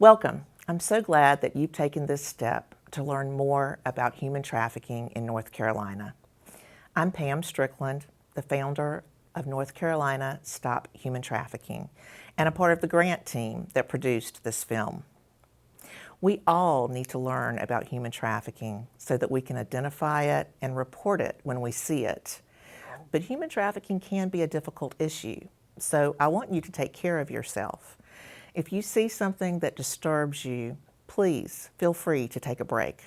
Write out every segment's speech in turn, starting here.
Welcome. I'm so glad that you've taken this step to learn more about human trafficking in North Carolina. I'm Pam Strickland, the founder of North Carolina Stop Human Trafficking and a part of the grant team that produced this film. We all need to learn about human trafficking so that we can identify it and report it when we see it. But human trafficking can be a difficult issue, so I want you to take care of yourself. If you see something that disturbs you, please feel free to take a break.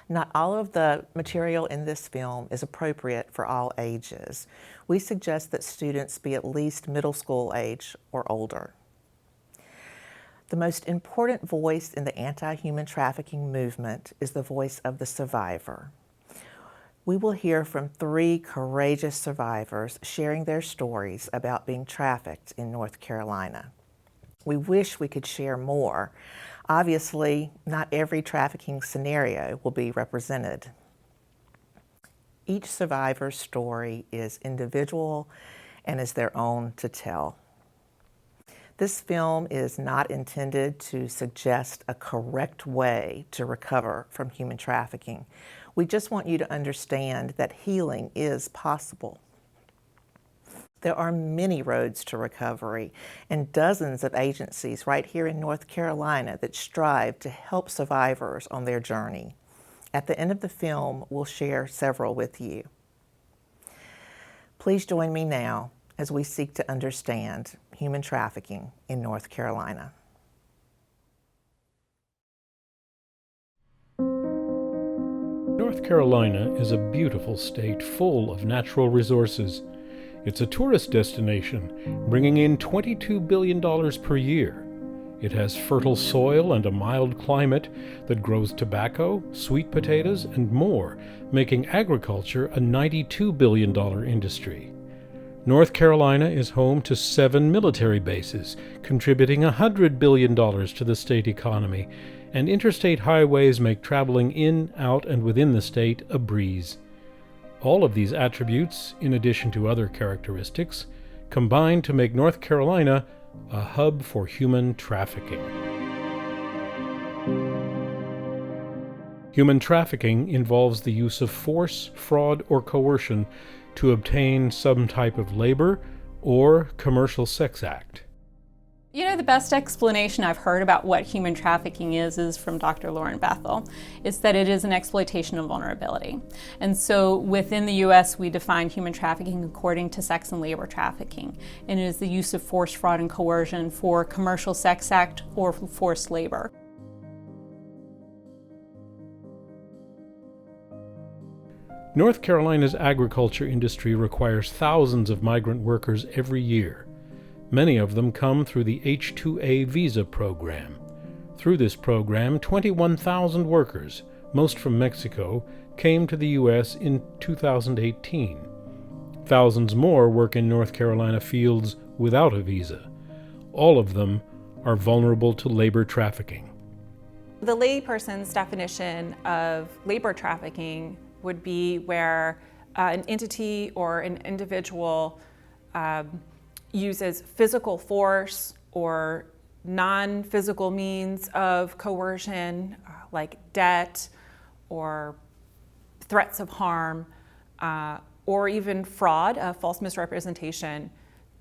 Not all of the material in this film is appropriate for all ages. We suggest that students be at least middle school age or older. The most important voice in the anti-human trafficking movement is the voice of the survivor. We will hear from 3 courageous survivors sharing their stories about being trafficked in North Carolina. We wish we could share more. Obviously, not every trafficking scenario will be represented. Each survivor's story is individual and is their own to tell. This film is not intended to suggest a correct way to recover from human trafficking. We just want you to understand that healing is possible. There are many roads to recovery and dozens of agencies right here in North Carolina that strive to help survivors on their journey. At the end of the film, we'll share several with you. Please join me now as we seek to understand human trafficking in North Carolina. North Carolina is a beautiful state full of natural resources. It's a tourist destination, bringing in $22 billion per year. It has fertile soil and a mild climate that grows tobacco, sweet potatoes, and more, making agriculture a $92 billion industry. North Carolina is home to 7 military bases, contributing $100 billion to the state economy, and interstate highways make traveling in, out, and within the state a breeze. All of these attributes, in addition to other characteristics, combine to make North Carolina a hub for human trafficking. Human trafficking involves the use of force, fraud, or coercion to obtain some type of labor or commercial sex act. You know, the best explanation I've heard about what human trafficking is from Dr. Lauren Bethel. It's that it is an exploitation of vulnerability. And so within the U.S., we define human trafficking according to sex and labor trafficking. And it is the use of force, fraud, and coercion for commercial sex act or forced labor. North Carolina's agriculture industry requires thousands of migrant workers every year. Many of them come through the H-2A visa program. Through this program, 21,000 workers, most from Mexico, came to the U.S. in 2018. Thousands more work in North Carolina fields without a visa. All of them are vulnerable to labor trafficking. The layperson's definition of labor trafficking would be where an entity or an individual uses physical force or non-physical means of coercion, like debt or threats of harm, or even fraud, false misrepresentation,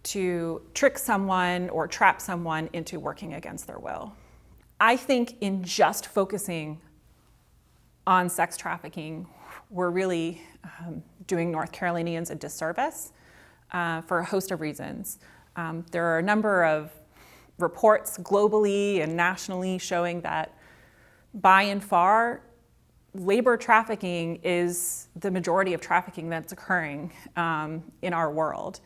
to trick someone or trap someone into working against their will. I think in just focusing on sex trafficking, we're really doing North Carolinians a disservice for a host of reasons. There are a number of reports globally and nationally showing that by and far, labor trafficking is the majority of trafficking that's occurring in our world.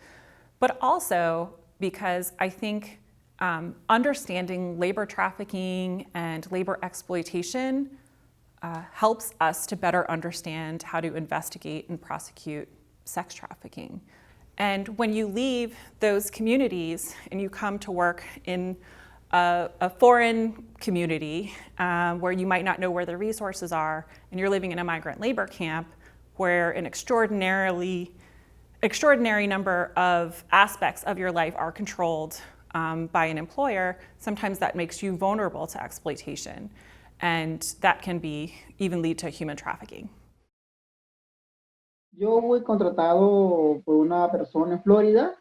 But also because I think understanding labor trafficking and labor exploitation helps us to better understand how to investigate and prosecute sex trafficking. And when you leave those communities and you come to work in a foreign community where you might not know where the resources are, and you're living in a migrant labor camp where an extraordinary number of aspects of your life are controlled by an employer, sometimes that makes you vulnerable to exploitation. And that can even lead to human trafficking. Yo fui contratado por una persona en Florida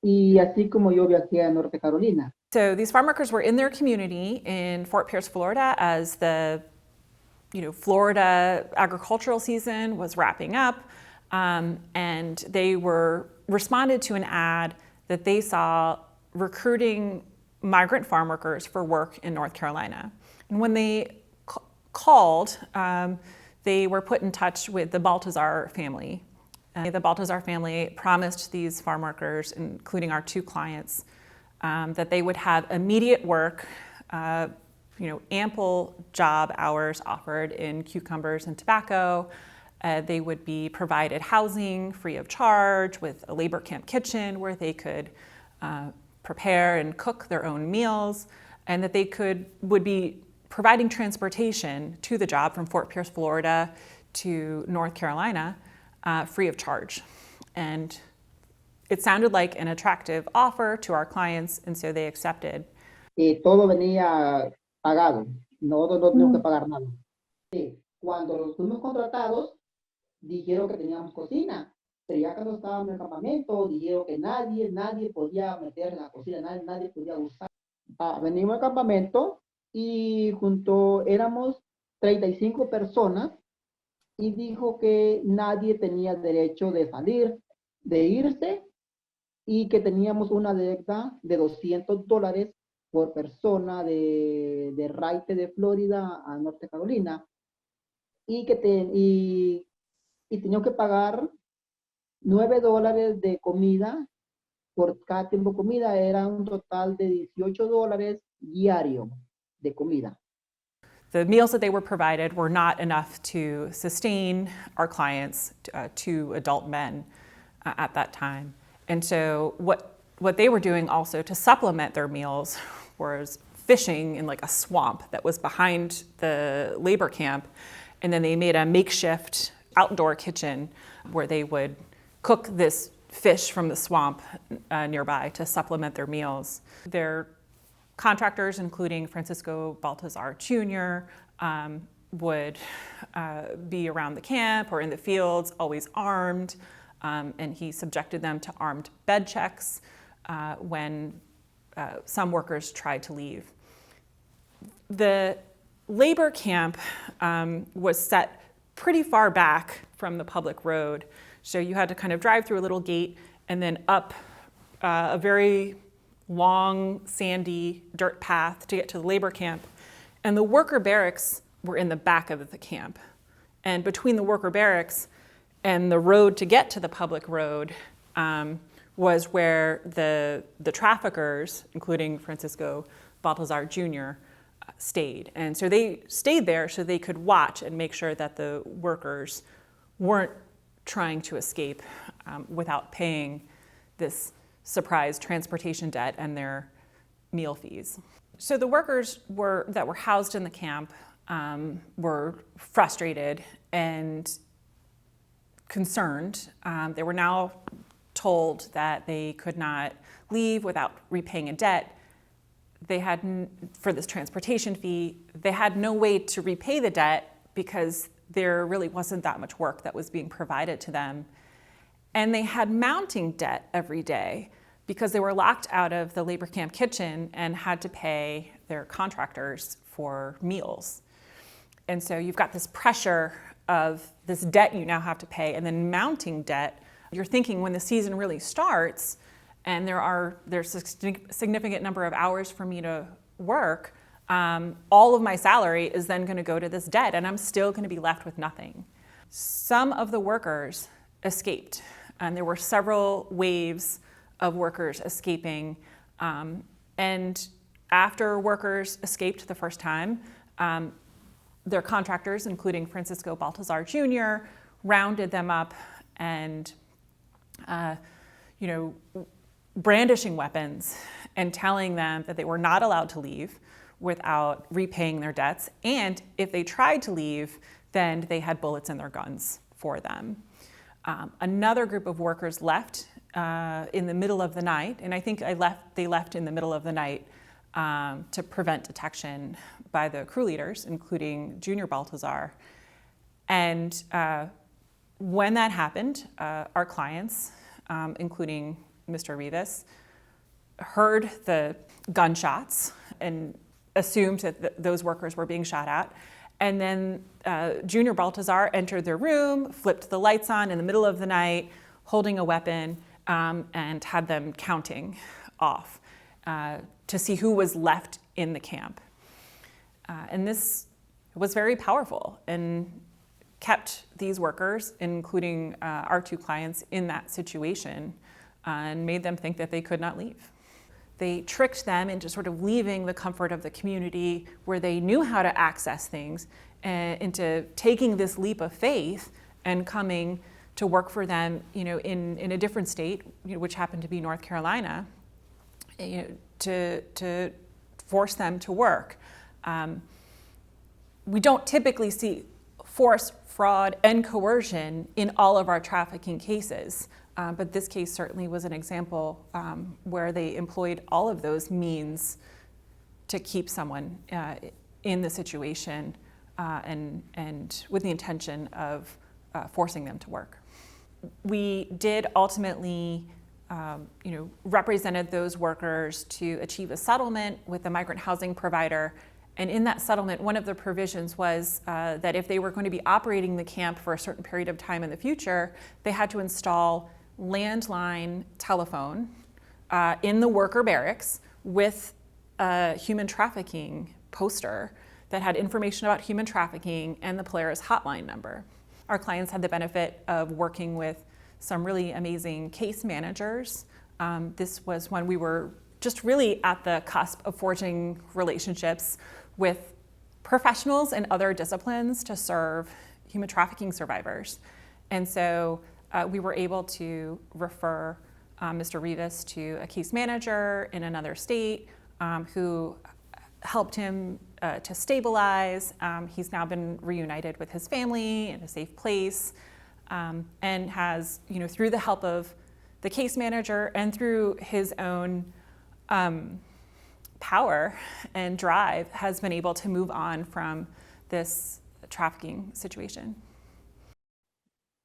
y así como yo viajé a Norte Carolina. So these farm workers were in their community in Fort Pierce, Florida, as the Florida agricultural season was wrapping up, and they responded to an ad that they saw recruiting migrant farm workers for work in North Carolina. And when they called, they were put in touch with the Baltazar family. The Baltazar family promised these farm workers, including our two clients, that they would have immediate work, ample job hours offered in cucumbers and tobacco. They would be provided housing free of charge with a labor camp kitchen where they could prepare and cook their own meals, and that they would be providing transportation to the job from Fort Pierce, Florida to North Carolina free of charge. And it sounded like an attractive offer to our clients, and so they accepted. Todo venía pagado, nosotros no teníamos que pagar nada. Cuando los fuimos contratados, dijeron que teníamos cocina, pero ya cuando estábamos en el campamento, dijeron que nadie podía meter en la cocina, nadie podía usar. Venimos al campamento y éramos 35 personas y dijo que nadie tenía derecho de salir, de irse, y que teníamos una deuda de $200 por persona de raite de Florida a Norte Carolina, y que teníamos que pagar $9 de comida por cada tiempo de comida. Era un total de $18 diario de comida. The meals that they were provided were not enough to sustain our clients, two adult men at that time. And so what they were doing also to supplement their meals was fishing in like a swamp that was behind the labor camp. And then they made a makeshift outdoor kitchen where they would cook this fish from the swamp nearby to supplement their meals. Their contractors, including Francisco Baltazar Jr., would be around the camp or in the fields, always armed, and he subjected them to armed bed checks when some workers tried to leave. The labor camp was set pretty far back from the public road, so you had to kind of drive through a little gate and then up a very long, sandy dirt path to get to the labor camp. And the worker barracks were in the back of the camp. And between the worker barracks and the road to get to the public road was where the traffickers, including Francisco Baltazar Jr., stayed. And so they stayed there so they could watch and make sure that the workers weren't trying to escape without paying this surprise transportation debt and their meal fees. So the workers that were housed in the camp were frustrated and concerned. They were now told that they could not leave without repaying a debt. They had, for this transportation fee, they had no way to repay the debt because there really wasn't that much work that was being provided to them. And they had mounting debt every day because they were locked out of the labor camp kitchen and had to pay their contractors for meals. And so you've got this pressure of this debt you now have to pay and then mounting debt. You're thinking when the season really starts and there's a significant number of hours for me to work, all of my salary is then going to go to this debt and I'm still going to be left with nothing. Some of the workers escaped, and there were several waves of workers escaping. And after workers escaped the first time, their contractors, including Francisco Baltazar Jr., rounded them up and, brandishing weapons and telling them that they were not allowed to leave without repaying their debts. And if they tried to leave, then they had bullets in their guns for them. Another group of workers left in the middle of the night, and I think they left in the middle of the night to prevent detection by the crew leaders, including Junior Baltazar. And when that happened, our clients, including Mr. Rivas, heard the gunshots and assumed that those workers were being shot at. And then Junior Baltazar entered their room, flipped the lights on in the middle of the night, holding a weapon, and had them counting off to see who was left in the camp. And this was very powerful and kept these workers, including our two clients, in that situation and made them think that they could not leave. They tricked them into sort of leaving the comfort of the community where they knew how to access things, into taking this leap of faith and coming to work for them, in a different state, which happened to be North Carolina, to force them to work. We don't typically see force, fraud, and coercion in all of our trafficking cases. But this case certainly was an example where they employed all of those means to keep someone in the situation and with the intention of forcing them to work. We did ultimately, represented those workers to achieve a settlement with the migrant housing provider. And in that settlement, one of the provisions was that if they were going to be operating the camp for a certain period of time in the future, they had to install landline telephone in the worker barracks with a human trafficking poster that had information about human trafficking and the Polaris hotline number. Our clients had the benefit of working with some really amazing case managers. This was when we were just really at the cusp of forging relationships with professionals and other disciplines to serve human trafficking survivors. And so we were able to refer Mr. Rivas to a case manager in another state who helped him to stabilize. He's now been reunited with his family in a safe place, and has, through the help of the case manager and through his own power and drive, has been able to move on from this trafficking situation.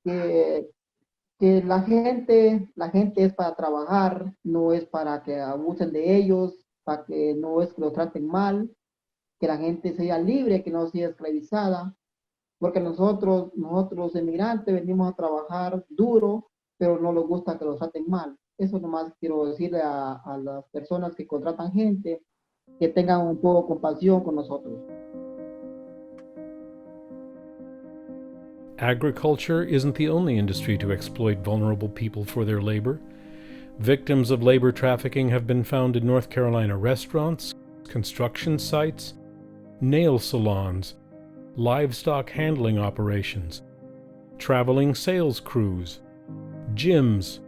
Que la gente es para trabajar, no es para que abusen de ellos, para que no es que los traten mal, que la gente sea libre, que no sea esclavizada, porque nosotros emigrantes venimos a trabajar duro, pero no nos gusta que los traten mal. Eso nomás quiero decirle a las personas que contratan gente, que tengan un poco de compasión con nosotros. Agriculture isn't the only industry to exploit vulnerable people for their labor. Victims of labor trafficking have been found in North Carolina restaurants, construction sites, nail salons, livestock handling operations, traveling sales crews, gyms,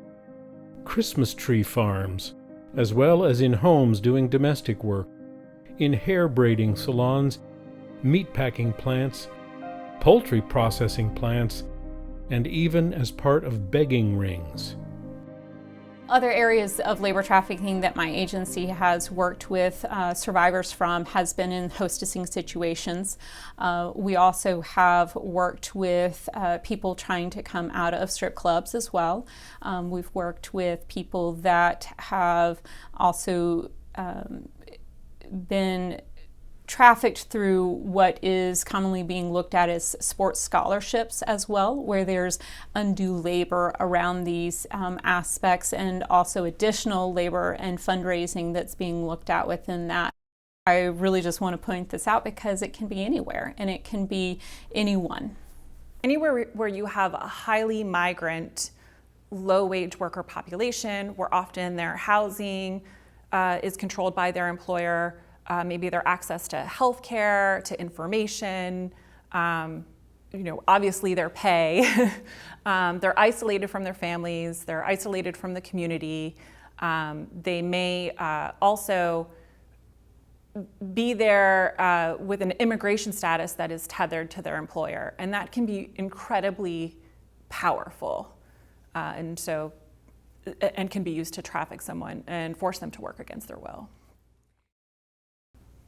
Christmas tree farms, as well as in homes doing domestic work, in hair braiding salons, meatpacking plants, poultry processing plants, and even as part of begging rings. Other areas of labor trafficking that my agency has worked with survivors from has been in hostessing situations. We also have worked with people trying to come out of strip clubs as well. We've worked with people that have also been trafficked through what is commonly being looked at as sports scholarships as well, where there's undue labor around these aspects, and also additional labor and fundraising that's being looked at within that. I really just want to point this out because it can be anywhere and it can be anyone. Anywhere where you have a highly migrant, low-wage worker population, where often their housing is controlled by their employer, maybe their access to health care, to information, obviously their pay. They're isolated from their families, they're isolated from the community. They may also be there with an immigration status that is tethered to their employer, and that can be incredibly powerful. And so and can be used to traffic someone and force them to work against their will.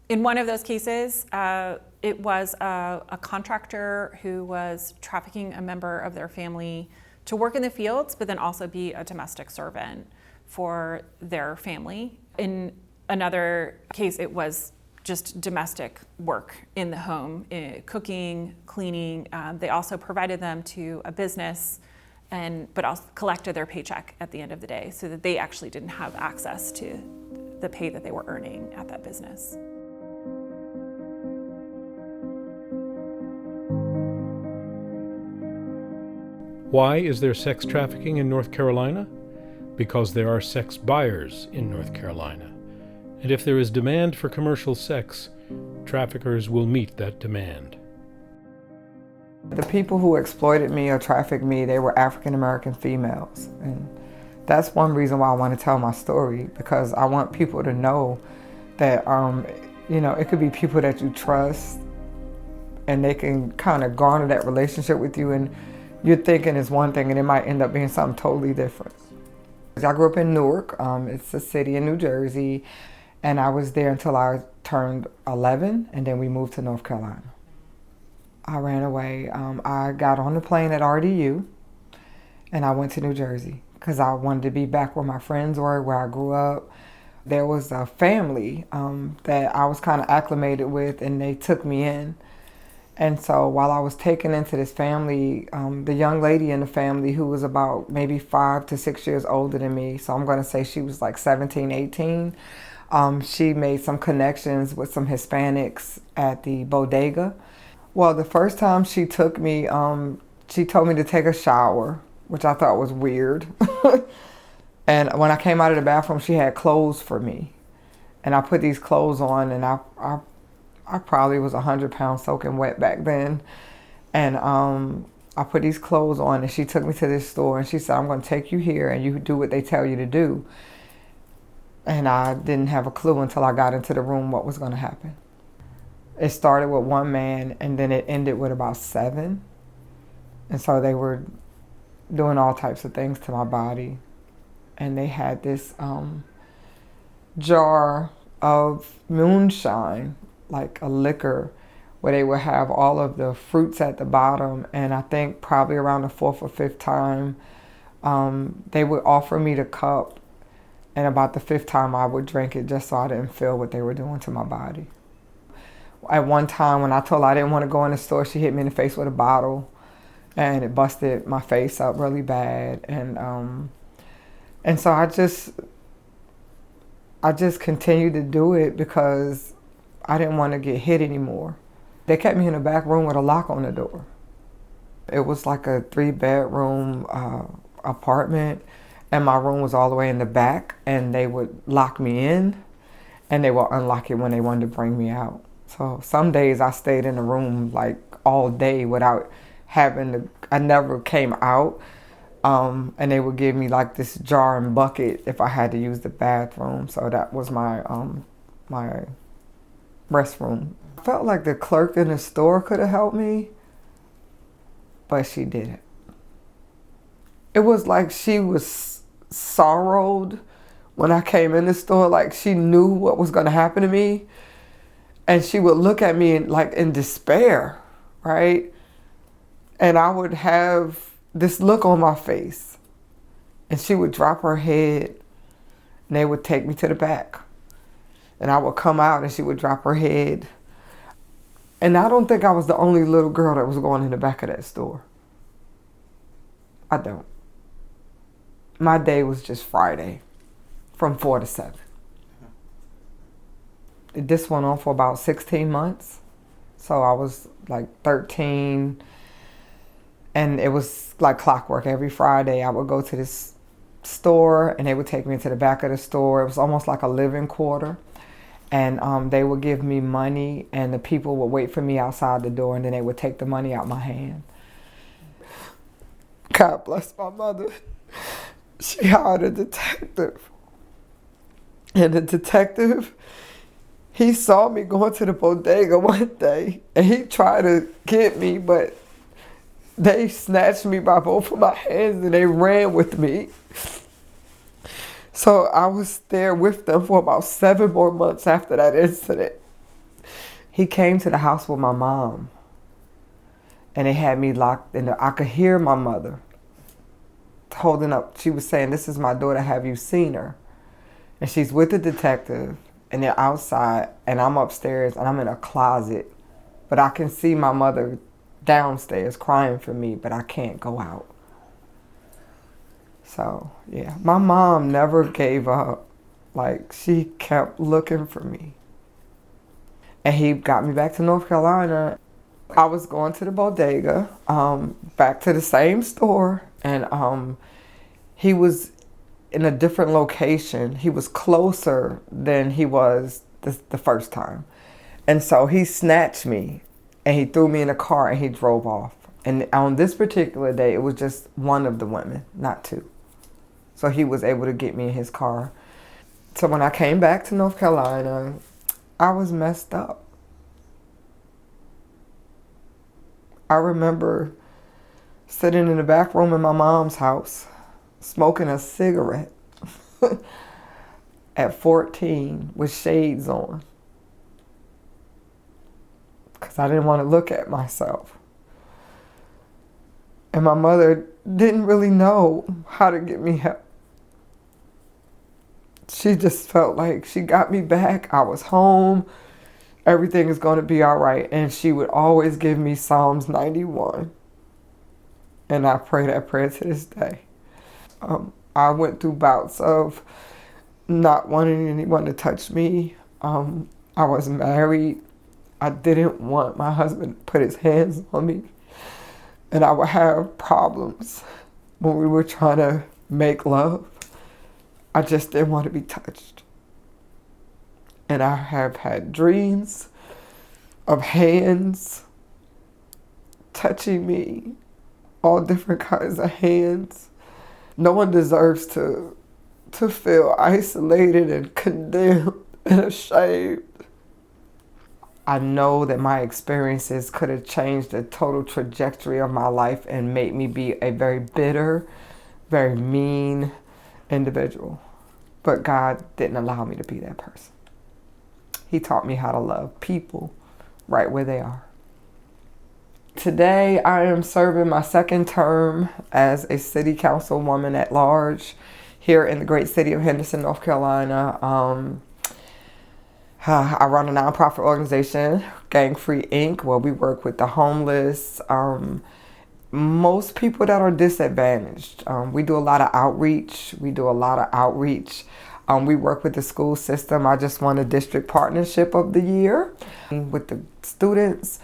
In one of those cases, it was a contractor who was trafficking a member of their family to work in the fields, but then also be a domestic servant for their family. In another case, it was just domestic work in the home, cooking, cleaning. They also provided them to a business, but also collected their paycheck at the end of the day, so that they actually didn't have access to the pay that they were earning at that business. Why is there sex trafficking in North Carolina? Because there are sex buyers in North Carolina. And if there is demand for commercial sex, traffickers will meet that demand. The people who exploited me or trafficked me, they were African American females. And that's one reason why I want to tell my story, because I want people to know that, it could be people that you trust, and they can kind of garner that relationship with you, and you're thinking it's one thing and it might end up being something totally different. I grew up in Newark. It's a city in New Jersey, and I was there until I turned 11, and then we moved to North Carolina. I ran away. I got on the plane at RDU, and I went to New Jersey because I wanted to be back where my friends were, where I grew up. There was a family that I was kind of acclimated with, and they took me in. And so while I was taken into this family, the young lady in the family, who was about maybe 5 to 6 years older than me, so I'm going to say she was like 17, 18, she made some connections with some Hispanics at the bodega. Well, the first time she took me, she told me to take a shower, which I thought was weird. And when I came out of the bathroom, she had clothes for me. And I put these clothes on, and I probably was 100 pounds soaking wet back then. And I put these clothes on, and she took me to this store, and she said, I'm going to take you here, and you do what they tell you to do. And I didn't have a clue until I got into the room what was going to happen. It started with one man, and then it ended with about 7. And so they were doing all types of things to my body. And they had this jar of moonshine, like a liquor, where they would have all of the fruits at the bottom. And I think probably around the 4th or 5th time, they would offer me the cup. And about the 5th time, I would drink it just so I didn't feel what they were doing to my body. At one time, when I told her I didn't want to go in the store, she hit me in the face with a bottle, and it busted my face up really bad. And so I just continued to do it because I didn't want to get hit anymore. They kept me in a back room with a lock on the door. It was like a 3-bedroom apartment, and my room was all the way in the back, and they would lock me in, and they would unlock it when they wanted to bring me out. So some days I stayed in the room like all day without having to, I never came out. And they would give me like this jar and bucket if I had to use the bathroom. So that was my my restroom. I felt like the clerk in the store could have helped me, but she didn't. It was like she was sorrowed when I came in the store, like she knew what was going to happen to me. And she would look at me in despair, right? And I would have this look on my face, and she would drop her head, and they would take me to the back, and I would come out, and she would drop her head. And I don't think I was the only little girl that was going in the back of that store. I don't. My day was just Friday from 4 to 7. This went on for about 16 months. So I was like 13, and it was like clockwork. Every Friday I would go to this store, and they would take me to the back of the store. It was almost like a living quarter. And they would give me money, and the people would wait for me outside the door, and then they would take the money out my hand. God bless my mother. She hired a detective. And the detective, he saw me going to the bodega one day, and he tried to get me, but they snatched me by both of my hands, and they ran with me. So I was there with them for about 7 more months after that incident. He came to the house with my mom, and they had me locked in there. I could hear my mother holding up. She was saying, "This is my daughter, have you seen her?" And she's with the detective, and they're outside, and I'm upstairs, and I'm in a closet. But I can see my mother downstairs crying for me, but I can't go out. So, yeah, my mom never gave up. Like, she kept looking for me. And he got me back to North Carolina. I was going to the bodega, back to the same store, and he was in a different location. He was closer than he was the first time. And so he snatched me, and he threw me in a car, and he drove off. And on this particular day, it was just one of the women, not two. So he was able to get me in his car. So when I came back to North Carolina, I was messed up. I remember sitting in the back room in my mom's house, smoking a cigarette at 14 with shades on, because I didn't want to look at myself. And my mother didn't really know how to get me help. She just felt like she got me back. I was home. Everything is going to be all right. And she would always give me Psalms 91. And I pray that prayer to this day. I went through bouts of not wanting anyone to touch me. I was married. I didn't want my husband to put his hands on me. And I would have problems when we were trying to make love. I just didn't want to be touched. And I have had dreams of hands touching me, all different kinds of hands. No one deserves to feel isolated and condemned and ashamed. I know that my experiences could have changed the total trajectory of my life and made me be a very bitter, very mean individual. But God didn't allow me to be that person. He taught me how to love people right where they are. Today, I am serving my second term as a city councilwoman at large here in the great city of Henderson, North Carolina. I run a nonprofit organization, Gang Free Inc., where we work with the homeless, most people that are disadvantaged. We do a lot of outreach. We work with the school system. I just won a district partnership of the year with the students.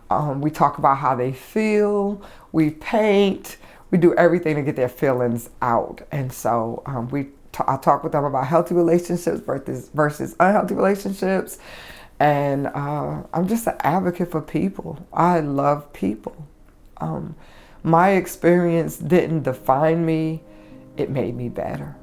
We talk about how they feel. We paint. We do everything to get their feelings out. And so I talk with them about healthy relationships versus unhealthy relationships. And I'm just an advocate for people. I love people. My experience didn't define me. It made me better.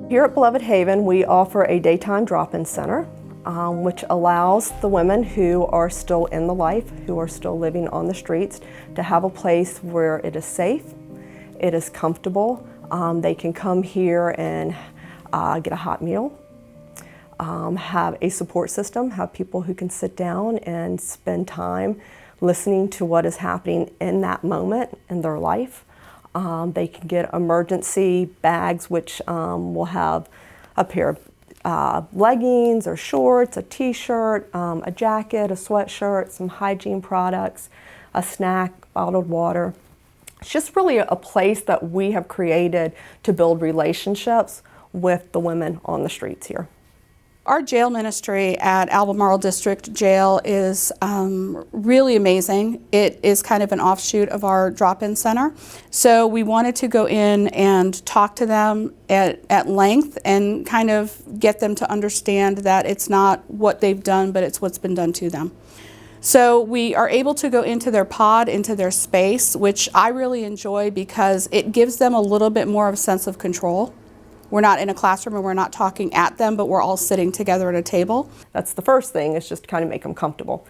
Here at Beloved Haven, we offer a daytime drop-in center, which allows the women who are still in the life, who are still living on the streets, to have a place where it is safe, it is comfortable. They can come here and get a hot meal, have a support system, have people who can sit down and spend time listening to what is happening in that moment in their life. They can get emergency bags, which will have a pair of leggings or shorts, a t-shirt, a jacket, a sweatshirt, some hygiene products, a snack, bottled water. It's just really a place that we have created to build relationships with the women on the streets here. Our jail ministry at Albemarle District Jail is really amazing. It is kind of an offshoot of our drop-in center. So we wanted to go in and talk to them at length and kind of get them to understand that it's not what they've done, but it's what's been done to them. So we are able to go into their pod, into their space, which I really enjoy because it gives them a little bit more of a sense of control. We're not in a classroom and we're not talking at them, but we're all sitting together at a table. That's the first thing, is just to kind of make them comfortable.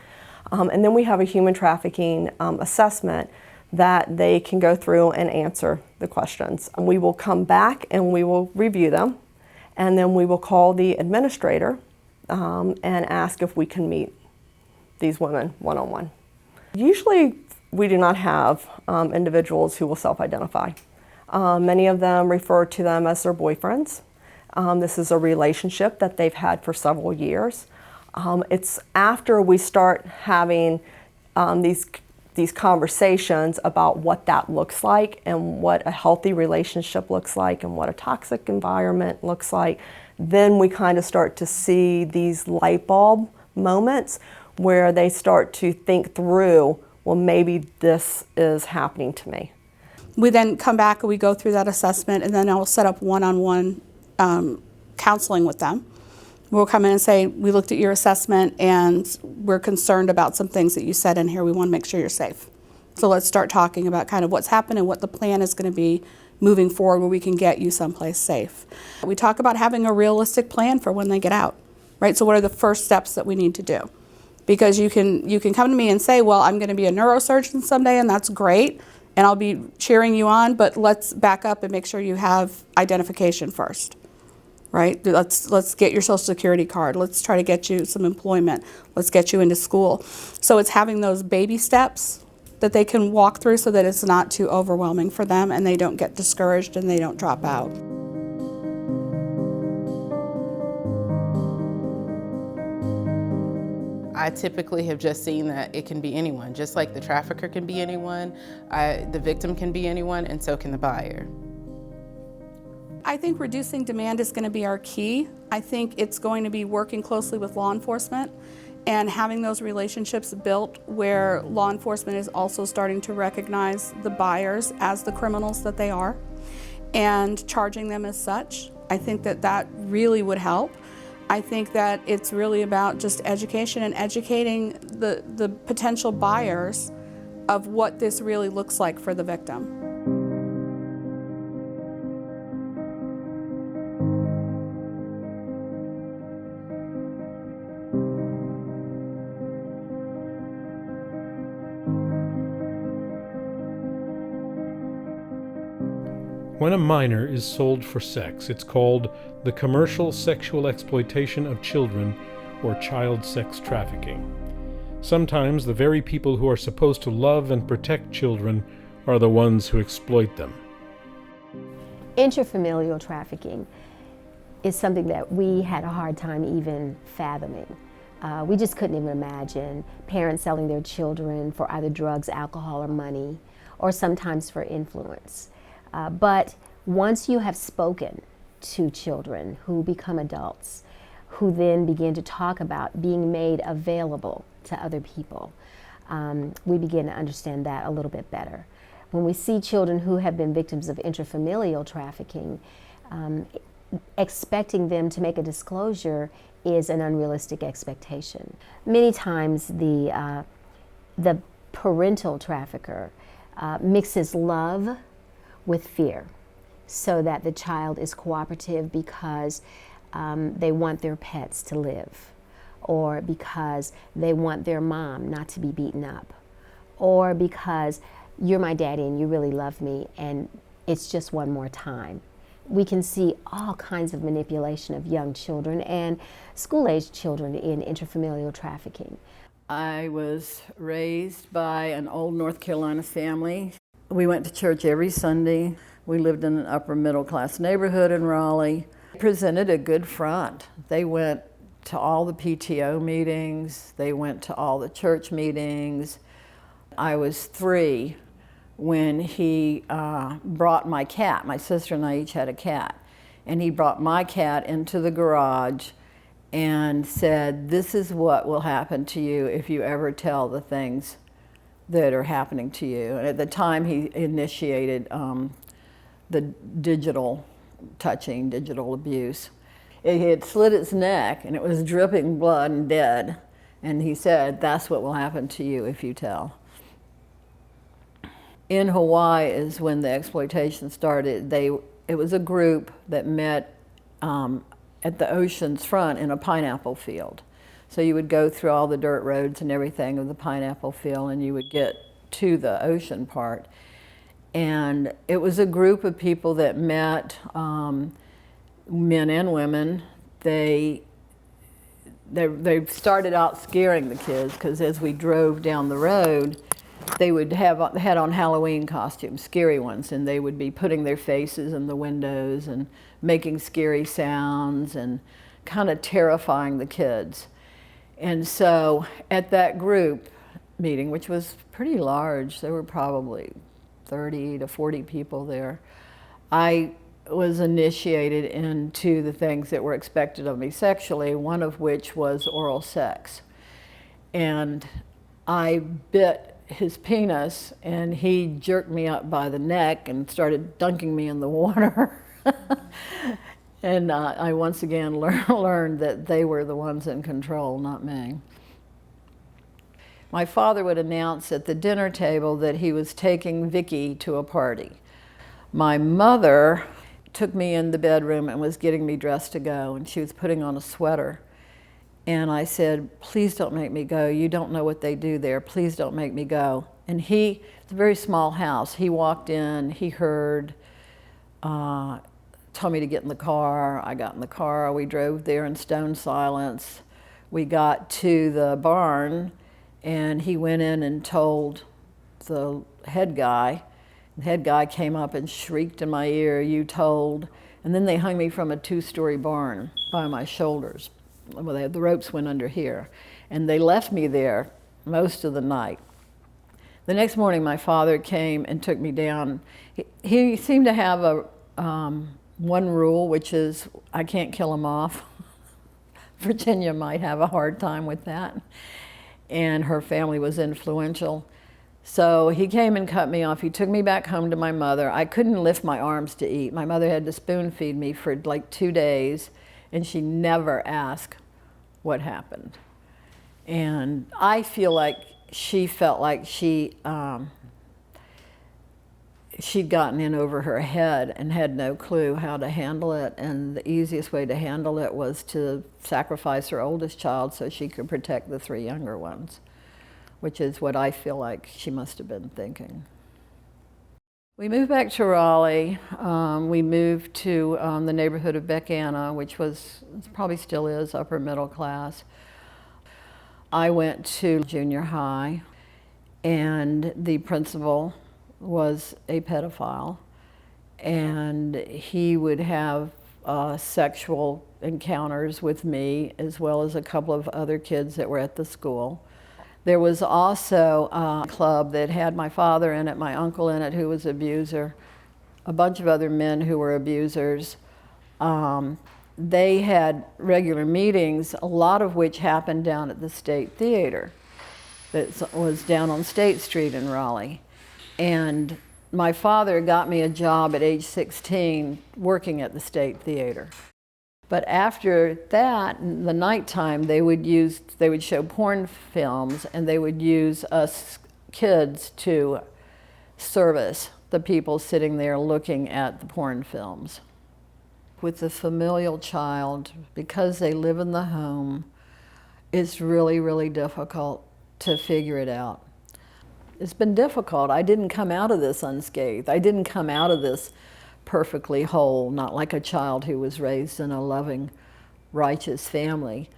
And then we have a human trafficking assessment that they can go through and answer the questions. And we will come back and we will review them, and then we will call the administrator and ask if we can meet these women one-on-one. Usually we do not have individuals who will self-identify. Many of them refer to them as their boyfriends. This is a relationship that they've had for several years. It's after we start having these conversations about what that looks like and what a healthy relationship looks like and what a toxic environment looks like, then we kind of start to see these light bulb moments where they start to think through, well, maybe this is happening to me. We then come back and we go through that assessment, and then I'll set up one-on-one counseling with them. We'll come in and say, we looked at your assessment and we're concerned about some things that you said in here. We want to make sure you're safe. So let's start talking about kind of what's happened and what the plan is going to be moving forward where we can get you someplace safe. We talk about having a realistic plan for when they get out, right? So what are the first steps that we need to do? Because you can come to me and say, well, I'm going to be a neurosurgeon someday, and that's great, and I'll be cheering you on, but let's back up and make sure you have identification first. Right? Let's get your social security card. Let's try to get you some employment. Let's get you into school. So it's having those baby steps that they can walk through so that it's not too overwhelming for them and they don't get discouraged and they don't drop out. I typically have just seen that it can be anyone. Just like the trafficker can be anyone, the victim can be anyone, and so can the buyer. I think reducing demand is going to be our key. I think it's going to be working closely with law enforcement and having those relationships built where law enforcement is also starting to recognize the buyers as the criminals that they are and charging them as such. I think that really would help. I think that it's really about just education and educating the potential buyers of what this really looks like for the victim. When a minor is sold for sex, it's called the commercial sexual exploitation of children, or child sex trafficking. Sometimes the very people who are supposed to love and protect children are the ones who exploit them. Intrafamilial trafficking is something that we had a hard time even fathoming. We just couldn't even imagine parents selling their children for either drugs, alcohol, or money, or sometimes for influence. But once you have spoken to children who become adults, who then begin to talk about being made available to other people, we begin to understand that a little bit better. When we see children who have been victims of intrafamilial trafficking, expecting them to make a disclosure is an unrealistic expectation. Many times the parental trafficker mixes love with fear, so that the child is cooperative because they want their pets to live, or because they want their mom not to be beaten up, or because you're my daddy and you really love me and it's just one more time. We can see all kinds of manipulation of young children and school-aged children in intrafamilial trafficking. I was raised by an old North Carolina family. We went to church every Sunday. We lived in an upper middle class neighborhood in Raleigh. They presented a good front. They went to all the PTO meetings. They went to all the church meetings. I was 3 when he brought my cat. My sister and I each had a cat. And he brought my cat into the garage and said, "This is what will happen to you if you ever tell the things that are happening to you." And at the time, he initiated the digital touching, digital abuse. It had slit its neck, and it was dripping blood and dead. And he said, "That's what will happen to you if you tell." In Hawaii is when the exploitation started. It was a group that met at the ocean's front in a pineapple field. So you would go through all the dirt roads and everything of the pineapple field, and you would get to the ocean part. And it was a group of people that met, men and women. They started out scaring the kids, because as we drove down the road, they would had on Halloween costumes, scary ones, and they would be putting their faces in the windows and making scary sounds and kind of terrifying the kids. And so at that group meeting, which was pretty large, there were probably 30 to 40 people there, I was initiated into the things that were expected of me sexually, one of which was oral sex. And I bit his penis, and he jerked me up by the neck and started dunking me in the water. And I once again learned that they were the ones in control, not me. My father would announce at the dinner table that he was taking Vicky to a party. My mother took me in the bedroom and was getting me dressed to go, and she was putting on a sweater. And I said, "Please don't make me go. You don't know what they do there. Please don't make me go." And it's a very small house. He walked in, he heard, told me to get in the car. I got in the car. We drove there in stone silence. We got to the barn, and he went in and told the head guy. The head guy came up and shrieked in my ear, "You told." And then they hung me from a 2-story barn by my shoulders. Well, the ropes went under here. And they left me there most of the night. The next morning, my father came and took me down. He seemed to have one rule, which is, I can't kill him off. Virginia might have a hard time with that. And her family was influential. So he came and cut me off. He took me back home to my mother. I couldn't lift my arms to eat. My mother had to spoon feed me for like 2 days, and she never asked what happened. And I feel like she felt like she'd gotten in over her head and had no clue how to handle it, and the easiest way to handle it was to sacrifice her oldest child so she could protect the 3 younger ones, which is what I feel like she must have been thinking. We moved back to Raleigh. We moved to the neighborhood of Beck-Anna, which probably still is upper middle class. I went to junior high, and the principal was a pedophile, and he would have sexual encounters with me, as well as a couple of other kids that were at the school. There was also a club that had my father in it, my uncle in it, who was an abuser, a bunch of other men who were abusers. They had regular meetings, a lot of which happened down at the State Theater that was down on State Street in Raleigh. And my father got me a job at age 16 working at the State Theater. But after that, in the nighttime, they would show porn films, and they would use us kids to service the people sitting there looking at the porn films. With the familial child, because they live in the home, it's really, really difficult to figure it out. It's been difficult. I didn't come out of this unscathed. I didn't come out of this perfectly whole, not like a child who was raised in a loving, righteous family.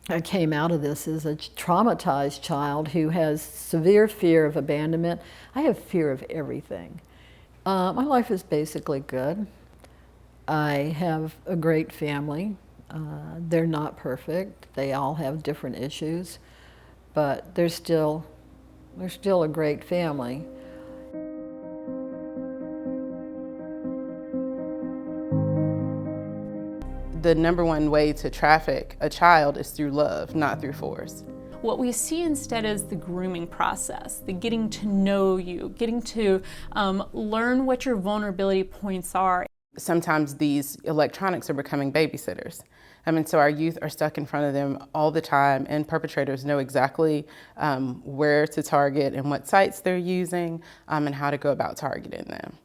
I came out of this as a traumatized child who has severe fear of abandonment. I have fear of everything. My life is basically good. I have a great family. They're not perfect. They all have different issues, but they're still a great family. The number one way to traffic a child is through love, not through force. What we see instead is the grooming process, the getting to know you, getting to learn what your vulnerability points are. Sometimes these electronics are becoming babysitters. So our youth are stuck in front of them all the time, and perpetrators know exactly where to target and what sites they're using and how to go about targeting them.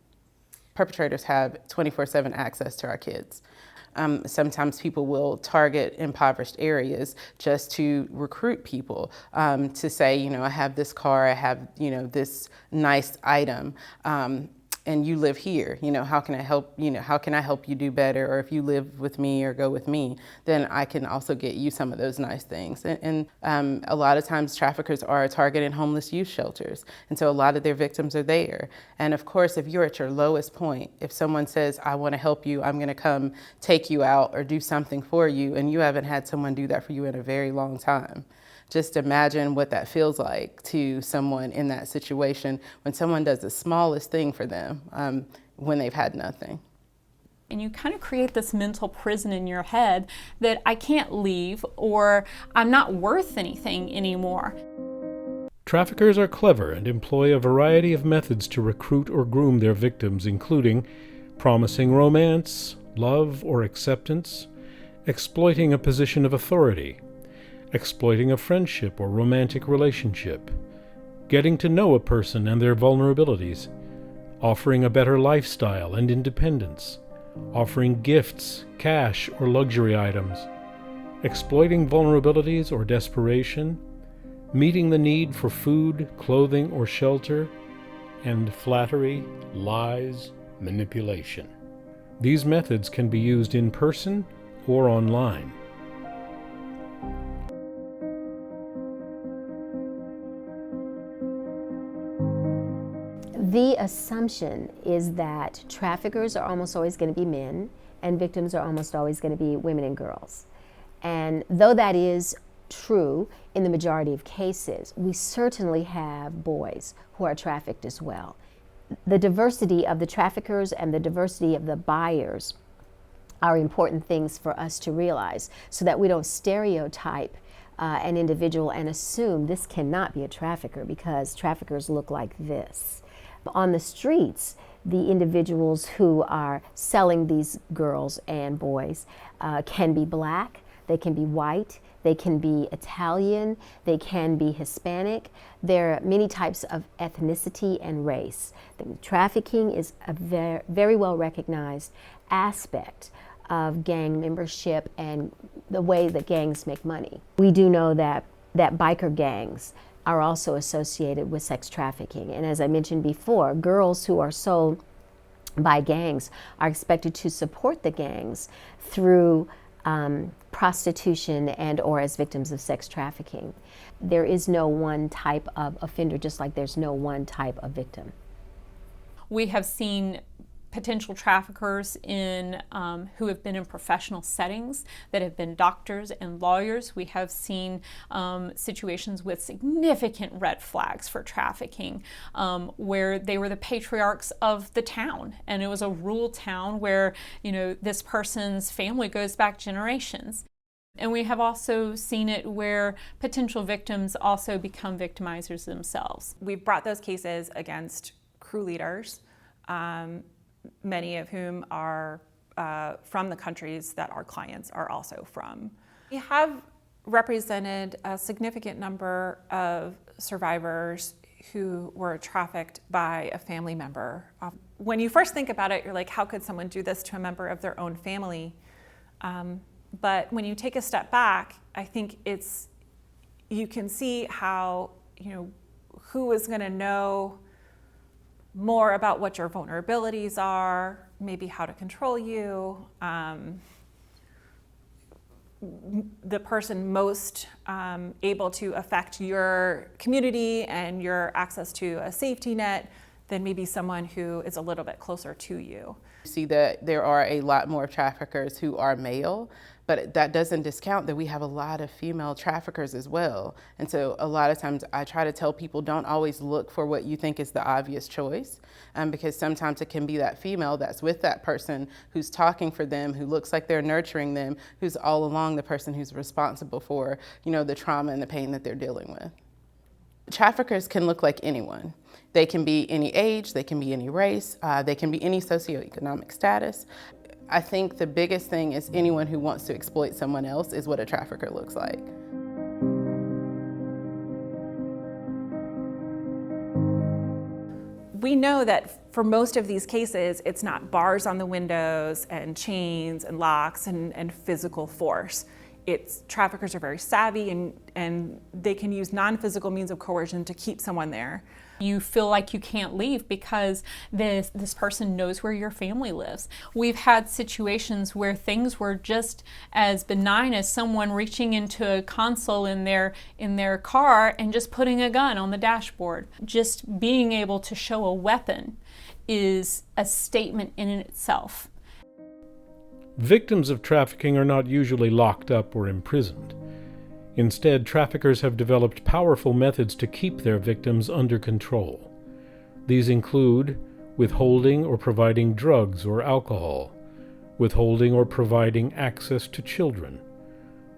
Perpetrators have 24/7 access to our kids. Sometimes people will target impoverished areas just to recruit people, to say, you know, I have this car, I have, you know, this nice item, and you live here, you know, how can I help, you know, how can I help you do better? Or if you live with me or go with me, then I can also get you some of those nice things. And a lot of times traffickers are targeting homeless youth shelters. And so a lot of their victims are there. And of course, if you're at your lowest point, if someone says, I want to help you, I'm going to come take you out or do something for you, and you haven't had someone do that for you in a very long time, just imagine what that feels like to someone in that situation when someone does the smallest thing for them when they've had nothing. And you kind of create this mental prison in your head that I can't leave, or I'm not worth anything anymore. Traffickers are clever and employ a variety of methods to recruit or groom their victims, including promising romance, love or acceptance, exploiting a position of authority, exploiting a friendship or romantic relationship, getting to know a person and their vulnerabilities, offering a better lifestyle and independence, offering gifts, cash, or luxury items, exploiting vulnerabilities or desperation, meeting the need for food, clothing, or shelter, and flattery, lies, manipulation. These methods can be used in person or online. The assumption is that traffickers are almost always going to be men and victims are almost always going to be women and girls. And though that is true in the majority of cases, we certainly have boys who are trafficked as well. The diversity of the traffickers and the diversity of the buyers are important things for us to realize so that we don't stereotype an individual and assume this cannot be a trafficker because traffickers look like this. On the streets, the individuals who are selling these girls and boys can be black, they can be white, they can be Italian, they can be Hispanic. There are many types of ethnicity and race. Trafficking is a very well recognized aspect of gang membership and the way that gangs make money. We do know that biker gangs are also associated with sex trafficking. And as I mentioned before, girls who are sold by gangs are expected to support the gangs through prostitution and or as victims of sex trafficking. There is no one type of offender, just like there's no one type of victim. We have seen potential traffickers who have been in professional settings that have been doctors and lawyers. We have seen situations with significant red flags for trafficking where they were the patriarchs of the town, and it was a rural town where, you know, this person's family goes back generations. And we have also seen it where potential victims also become victimizers themselves. We've brought those cases against crew leaders, many of whom are from the countries that our clients are also from. We have represented a significant number of survivors who were trafficked by a family member. When you first think about it, you're like, how could someone do this to a member of their own family? But when you take a step back, I think you can see how, you know, who is going to know more about what your vulnerabilities are, maybe how to control you. The person most able to affect your community and your access to a safety net than maybe someone who is a little bit closer to you. See that there are a lot more traffickers who are male, but that doesn't discount that we have a lot of female traffickers as well. And so a lot of times I try to tell people, don't always look for what you think is the obvious choice, because sometimes it can be that female that's with that person who's talking for them, who looks like they're nurturing them, who's all along the person who's responsible for, you know, the trauma and the pain that they're dealing with. Traffickers can look like anyone. They can be any age, they can be any race, they can be any socioeconomic status. I think the biggest thing is anyone who wants to exploit someone else is what a trafficker looks like. We know that for most of these cases, it's not bars on the windows and chains and locks and physical force. Traffickers are very savvy and they can use non-physical means of coercion to keep someone there. You feel like you can't leave because this person knows where your family lives. We've had situations where things were just as benign as someone reaching into a console in their car and just putting a gun on the dashboard. Just being able to show a weapon is a statement in itself. Victims of trafficking are not usually locked up or imprisoned. Instead, traffickers have developed powerful methods to keep their victims under control. These include withholding or providing drugs or alcohol, withholding or providing access to children,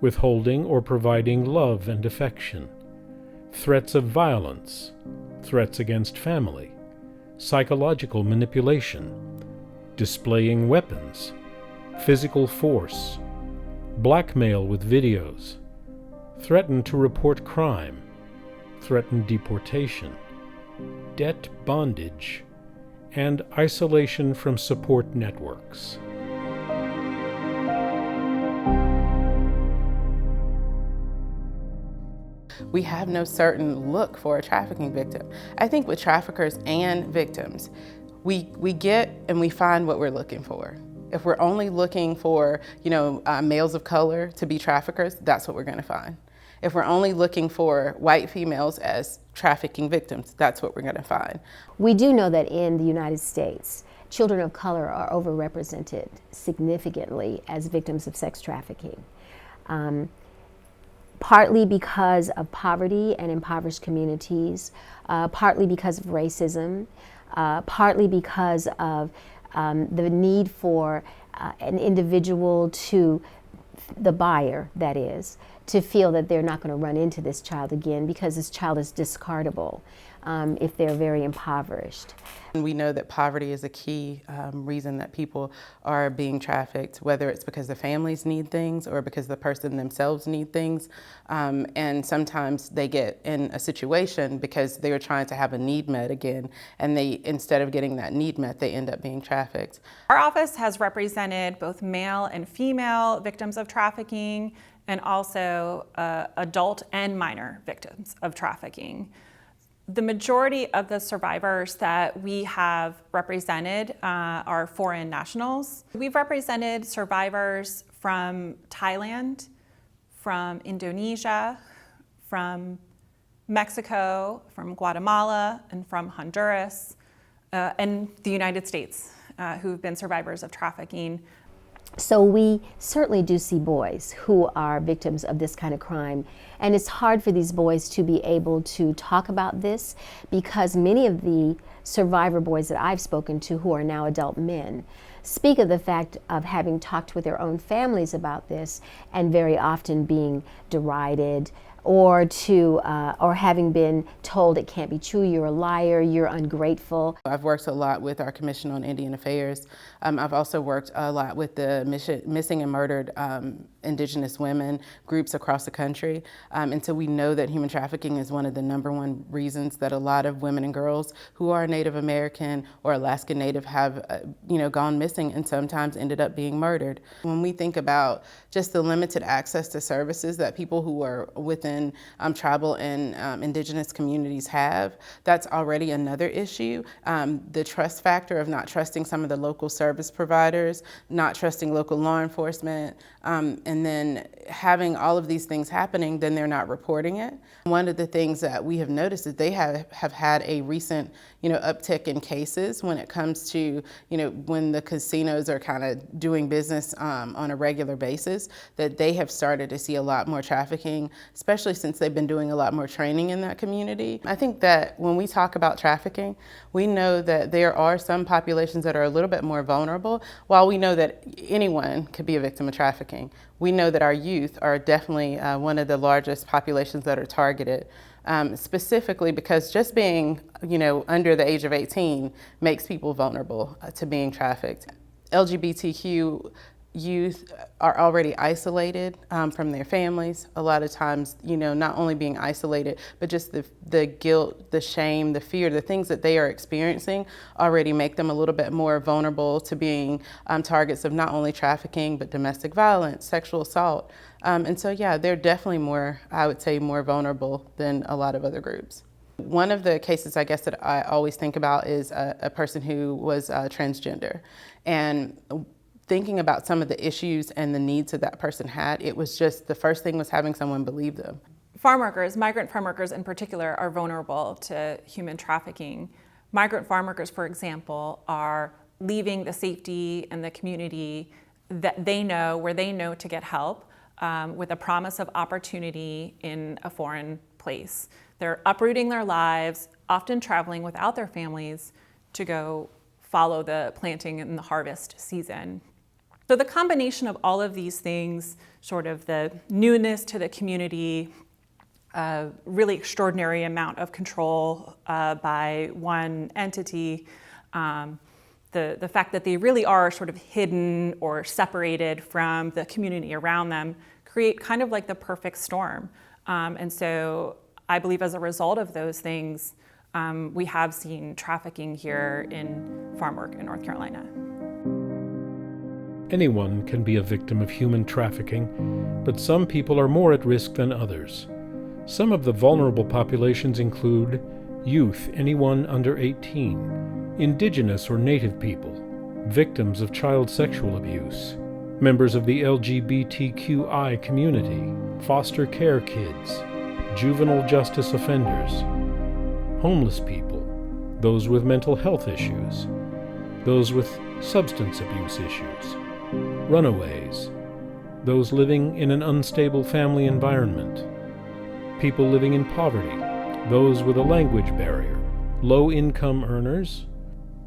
withholding or providing love and affection, threats of violence, threats against family, psychological manipulation, displaying weapons, physical force, blackmail with videos, threaten to report crime, threaten deportation, debt bondage, and isolation from support networks. We have no certain look for a trafficking victim. I think with traffickers and victims, we get and we find what we're looking for. If we're only looking for, males of color to be traffickers, that's what we're going to find. If we're only looking for white females as trafficking victims, that's what we're going to find. We do know that in the United States, children of color are overrepresented significantly as victims of sex trafficking. Partly because of poverty and impoverished communities, partly because of racism, partly because of the need for an individual the buyer, that is, to feel that they're not going to run into this child again because this child is discardable if they're very impoverished. And we know that poverty is a key reason that people are being trafficked, whether it's because the families need things or because the person themselves need things. And sometimes they get in a situation because they were trying to have a need met again, and instead of getting that need met, they end up being trafficked. Our office has represented both male and female victims of trafficking, and also adult and minor victims of trafficking. The majority of the survivors that we have represented are foreign nationals. We've represented survivors from Thailand, from Indonesia, from Mexico, from Guatemala, and from Honduras, and the United States, who've been survivors of trafficking. So we certainly do see boys who are victims of this kind of crime, and it's hard for these boys to be able to talk about this because many of the survivor boys that I've spoken to who are now adult men speak of the fact of having talked with their own families about this and very often being derided or having been told it can't be true, you're a liar, you're ungrateful. I've worked a lot with our Commission on Indian Affairs. I've also worked a lot with the missing and murdered Indigenous women groups across the country. And so we know that human trafficking is one of the #1 reasons that a lot of women and girls who are Native American or Alaska Native have gone missing and sometimes ended up being murdered. When we think about just the limited access to services that people who are within tribal and indigenous communities have, that's already another issue. The trust factor of not trusting some of the local service providers, not trusting local law enforcement, and then having all of these things happening, then they're not reporting it. One of the things that we have noticed is they have had a recent uptick in cases when it comes to when the casinos are kind of doing business on a regular basis, that they have started to see a lot more trafficking, especially since they've been doing a lot more training in that community. I think that when we talk about trafficking, we know that there are some populations that are a little bit more vulnerable. While we know that anyone could be a victim of trafficking, we know that our youth are definitely one of the largest populations that are targeted, specifically because just being under the age of 18 makes people vulnerable to being trafficked. LGBTQ youth are already isolated from their families. A lot of times, not only being isolated, but just the guilt, the shame, the fear, the things that they are experiencing already make them a little bit more vulnerable to being targets of not only trafficking, but domestic violence, sexual assault. And so, yeah, they're definitely more, I would say, more vulnerable than a lot of other groups. One of the cases, I guess, that I always think about is a person who was transgender. And thinking about some of the issues and the needs that that person had, it was just, the first thing was having someone believe them. Farm workers, migrant farm workers in particular, are vulnerable to human trafficking. Migrant farm workers, for example, are leaving the safety and the community that they know, where they know to get help, with a promise of opportunity in a foreign place. They're uprooting their lives, often traveling without their families to go follow the planting and the harvest season. So the combination of all of these things, sort of the newness to the community, a really extraordinary amount of control by one entity, the fact that they really are sort of hidden or separated from the community around them, create kind of like the perfect storm. And so I believe as a result of those things, we have seen trafficking here in farm work in North Carolina. Anyone can be a victim of human trafficking, but some people are more at risk than others. Some of the vulnerable populations include youth, anyone under 18, indigenous or native people, victims of child sexual abuse, members of the LGBTQI community, foster care kids, juvenile justice offenders, homeless people, those with mental health issues, those with substance abuse issues, runaways, those living in an unstable family environment, people living in poverty, those with a language barrier, low-income earners,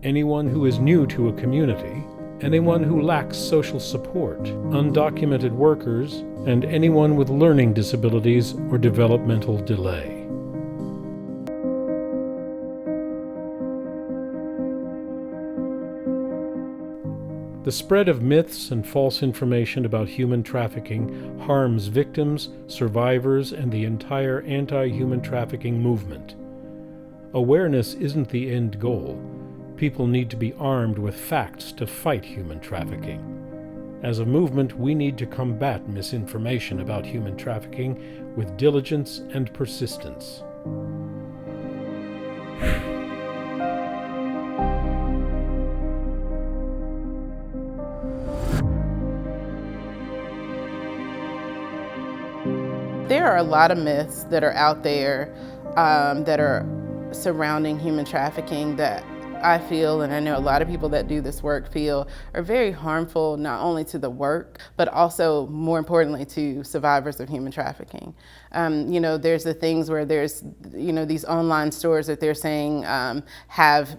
anyone who is new to a community, anyone who lacks social support, undocumented workers, and anyone with learning disabilities or developmental delay. The spread of myths and false information about human trafficking harms victims, survivors, and the entire anti-human trafficking movement. Awareness isn't the end goal. People need to be armed with facts to fight human trafficking. As a movement, we need to combat misinformation about human trafficking with diligence and persistence. There are a lot of myths that are out there that are surrounding human trafficking that I feel, and I know a lot of people that do this work feel, are very harmful not only to the work, but also, more importantly, to survivors of human trafficking. There's the things where there's, these online stores that they're saying have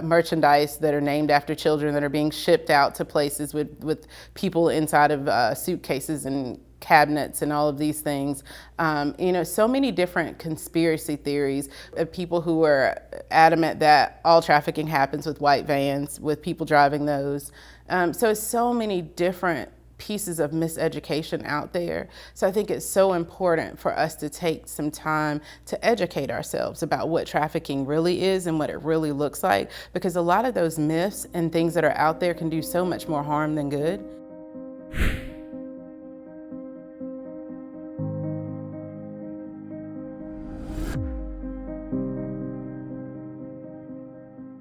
merchandise that are named after children that are being shipped out to places with people inside of suitcases and cabinets and all of these things. So many different conspiracy theories of people who are adamant that all trafficking happens with white vans, with people driving those. So many different pieces of miseducation out there. So I think it's so important for us to take some time to educate ourselves about what trafficking really is and what it really looks like, because a lot of those myths and things that are out there can do so much more harm than good.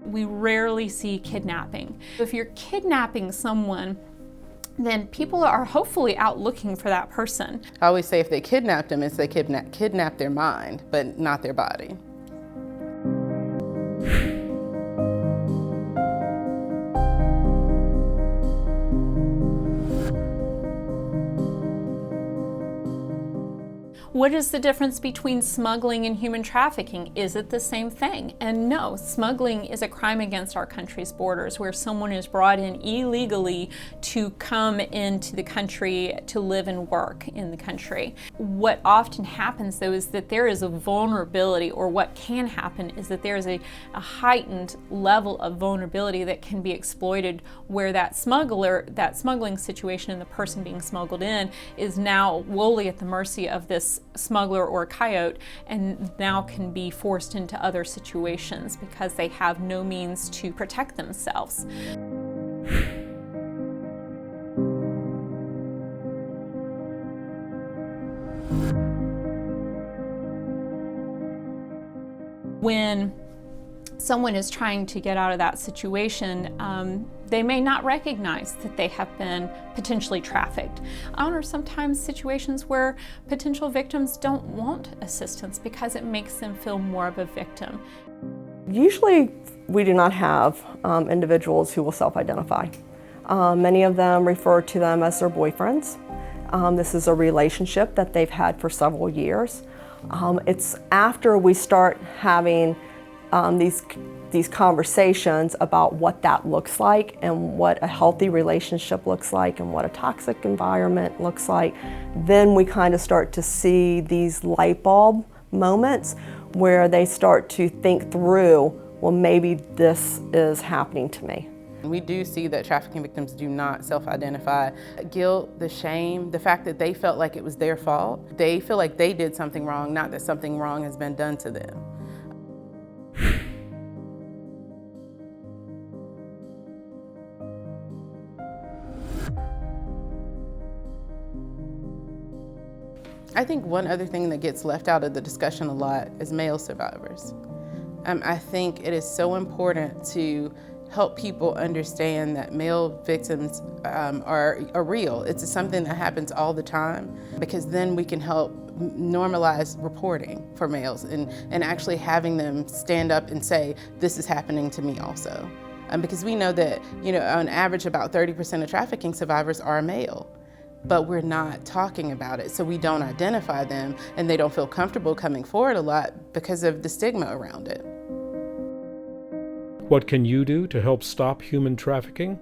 We rarely see kidnapping. If you're kidnapping someone, then people are hopefully out looking for that person. I always say if they kidnapped them, it's they kidnap their mind, but not their body. What is the difference between smuggling and human trafficking? Is it the same thing? And no, smuggling is a crime against our country's borders, where someone is brought in illegally to come into the country to live and work in the country. What often happens though is that there is a vulnerability, or what can happen is that there is a heightened level of vulnerability that can be exploited, where that smuggling situation and the person being smuggled in is now wholly at the mercy of this smuggler or coyote, and now can be forced into other situations because they have no means to protect themselves. When someone is trying to get out of that situation, they may not recognize that they have been potentially trafficked. Or sometimes situations where potential victims don't want assistance because it makes them feel more of a victim. Usually we do not have individuals who will self-identify. Many of them refer to them as their boyfriends. This is a relationship that they've had for several years. It's after we start having these conversations about what that looks like and what a healthy relationship looks like and what a toxic environment looks like, then we kind of start to see these light bulb moments where they start to think through, well, maybe this is happening to me. We do see that trafficking victims do not self-identify. Guilt, the shame, the fact that they felt like it was their fault. They feel like they did something wrong, not that something wrong has been done to them. I think one other thing that gets left out of the discussion a lot is male survivors. I think it is so important to help people understand that male victims are real. It's something that happens all the time, because then we can help normalize reporting for males and actually having them stand up and say, this is happening to me also. Because we know that, on average about 30% of trafficking survivors are male. But we're not talking about it, so we don't identify them, and they don't feel comfortable coming forward a lot because of the stigma around it. What can you do to help stop human trafficking?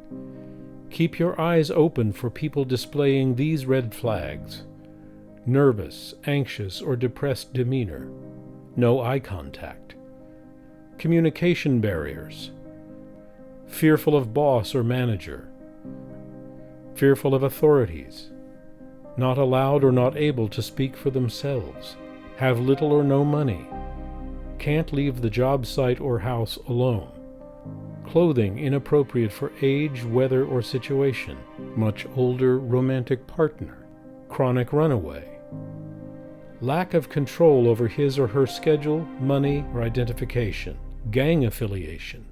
Keep your eyes open for people displaying these red flags: nervous, anxious, or depressed demeanor, no eye contact, communication barriers, fearful of boss or manager, fearful of authorities, not allowed or not able to speak for themselves, have little or no money, can't leave the job site or house alone, clothing inappropriate for age, weather, or situation, much older romantic partner, chronic runaway, lack of control over his or her schedule, money, or identification, gang affiliation,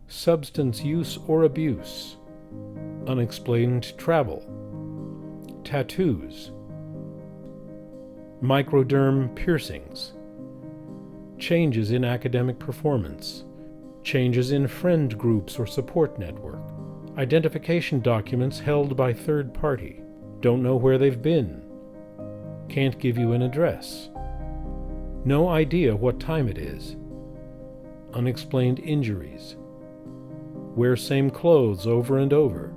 substance use or abuse, unexplained travel, tattoos, microderm piercings, changes in academic performance, changes in friend groups or support network, identification documents held by third party, don't know where they've been, can't give you an address, no idea what time it is, unexplained injuries, wear same clothes over and over,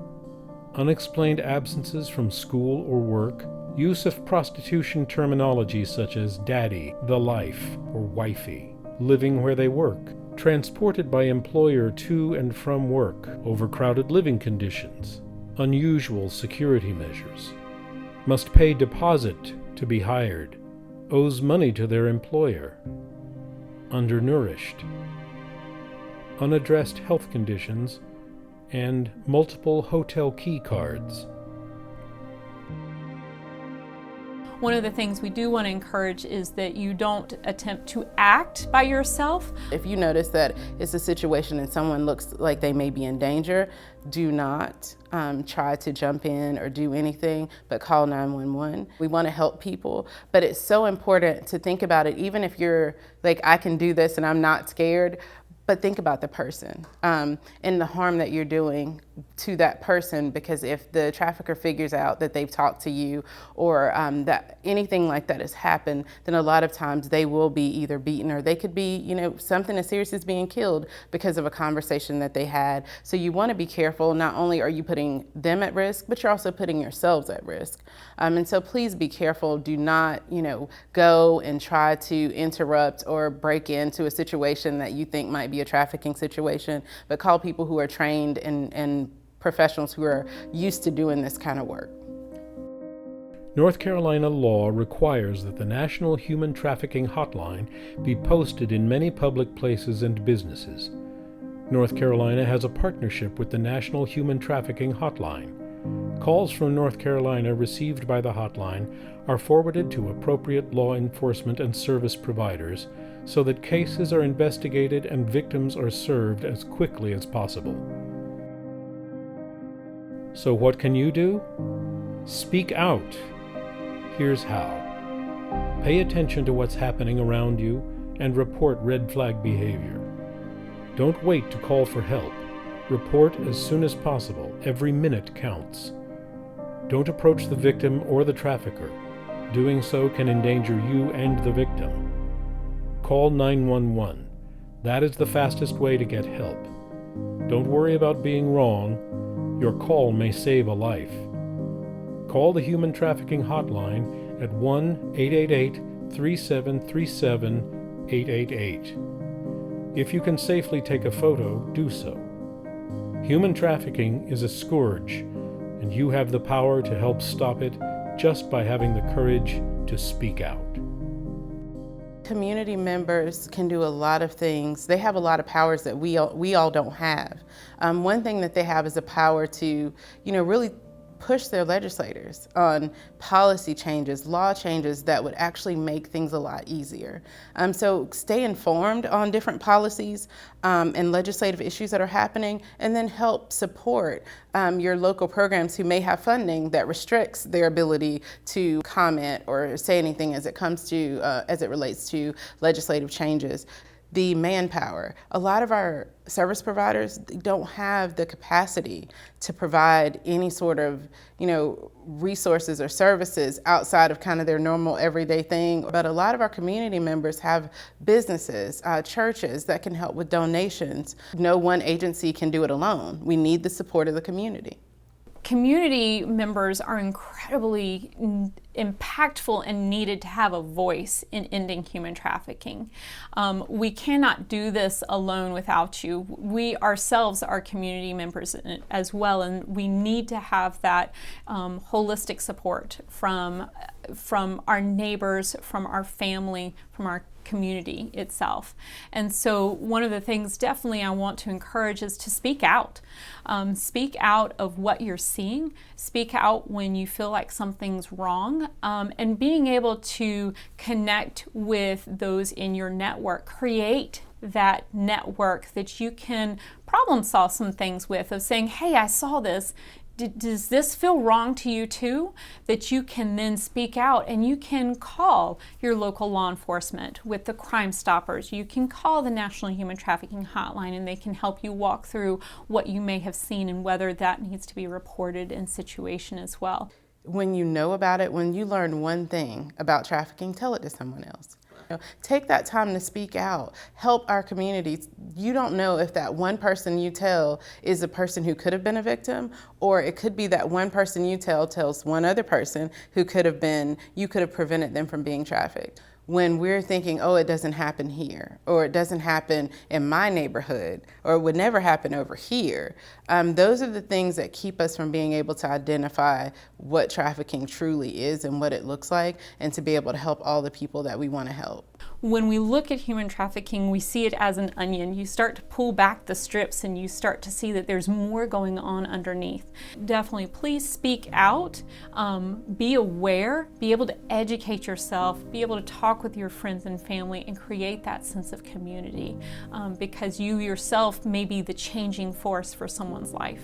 unexplained absences from school or work, use of prostitution terminology such as daddy, the life, or wifey, living where they work, transported by employer to and from work, overcrowded living conditions, unusual security measures, must pay deposit to be hired, owes money to their employer, undernourished, unaddressed health conditions, and multiple hotel key cards. One of the things we do want to encourage is that you don't attempt to act by yourself. If you notice that it's a situation and someone looks like they may be in danger, do not try to jump in or do anything, but call 911. We want to help people, but it's so important to think about it, even if you're like, I can do this and I'm not scared, but think about the person and the harm that you're doing to that person, because if the trafficker figures out that they've talked to you or that anything like that has happened, then a lot of times they will be either beaten or they could be, you know, something as serious as being killed because of a conversation that they had. So you want to be careful. Not only are you putting them at risk, but you're also putting yourselves at risk. And so please be careful. Do not, you know, go and try to interrupt or break into a situation that you think might be a trafficking situation, but call people who are trained and professionals who are used to doing this kind of work. North Carolina law requires that the National Human Trafficking Hotline be posted in many public places and businesses. North Carolina has a partnership with the National Human Trafficking Hotline. Calls from North Carolina received by the hotline are forwarded to appropriate law enforcement and service providers so that cases are investigated and victims are served as quickly as possible. So what can you do? Speak out. Here's how. Pay attention to what's happening around you and report red flag behavior. Don't wait to call for help. Report as soon as possible. Every minute counts. Don't approach the victim or the trafficker. Doing so can endanger you and the victim. Call 911. That is the fastest way to get help. Don't worry about being wrong. Your call may save a life. Call the Human Trafficking Hotline at 1-888-3737-888. If you can safely take a photo, do so. Human trafficking is a scourge, and you have the power to help stop it just by having the courage to speak out. Community members can do a lot of things. They have a lot of powers that we all don't have. One thing that they have is a power to, really push their legislators on policy changes, law changes that would actually make things a lot easier. So stay informed on different policies and legislative issues that are happening, and then help support your local programs who may have funding that restricts their ability to comment or say anything as it comes to, as it relates to legislative changes. The manpower. A lot of our service providers don't have the capacity to provide any sort of, resources or services outside of kind of their normal everyday thing. But a lot of our community members have businesses, churches that can help with donations. No one agency can do it alone. We need the support of the community. Community members are incredibly impactful and needed to have a voice in ending human trafficking. We cannot do this alone without you. We ourselves are community members as well, and we need to have that holistic support from our neighbors, from our family, from our community itself. And so one of the things definitely I want to encourage is to speak out. Speak out of what you're seeing. Speak out when you feel like something's wrong. And being able to connect with those in your network. Create that network that you can problem solve some things with, of saying, hey, I saw this. Does this feel wrong to you too? That you can then speak out, and you can call your local law enforcement with the Crime Stoppers. You can call the National Human Trafficking Hotline, and they can help you walk through what you may have seen and whether that needs to be reported in situation as well. When you know about it, when you learn one thing about trafficking, tell it to someone else. Take that time to speak out. Help our communities. You don't know if that one person you tell is a person who could have been a victim, or it could be that one person you tell tells one other person who could have been, you could have prevented them from being trafficked. When we're thinking, oh, it doesn't happen here, or it doesn't happen in my neighborhood, or it would never happen over here, those are the things that keep us from being able to identify what trafficking truly is and what it looks like, and to be able to help all the people that we want to help. When we look at human trafficking, we see it as an onion. You start to pull back the strips and you start to see that there's more going on underneath. Definitely, please speak out, be aware, be able to educate yourself, be able to talk with your friends and family, and create that sense of community, because you yourself may be the changing force for someone's life.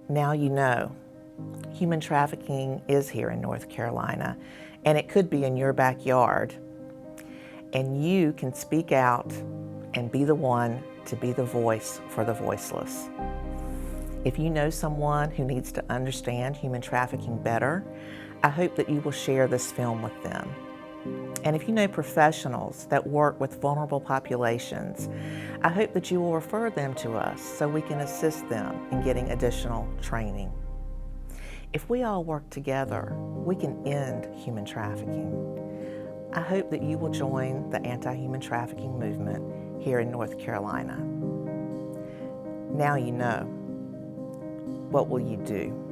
Now you know. Human trafficking is here in North Carolina, and it could be in your backyard. And you can speak out and be the one to be the voice for the voiceless. If you know someone who needs to understand human trafficking better, I hope that you will share this film with them. And if you know professionals that work with vulnerable populations, I hope that you will refer them to us so we can assist them in getting additional training. If we all work together, we can end human trafficking. I hope that you will join the anti-human trafficking movement here in North Carolina. Now you know. What will you do?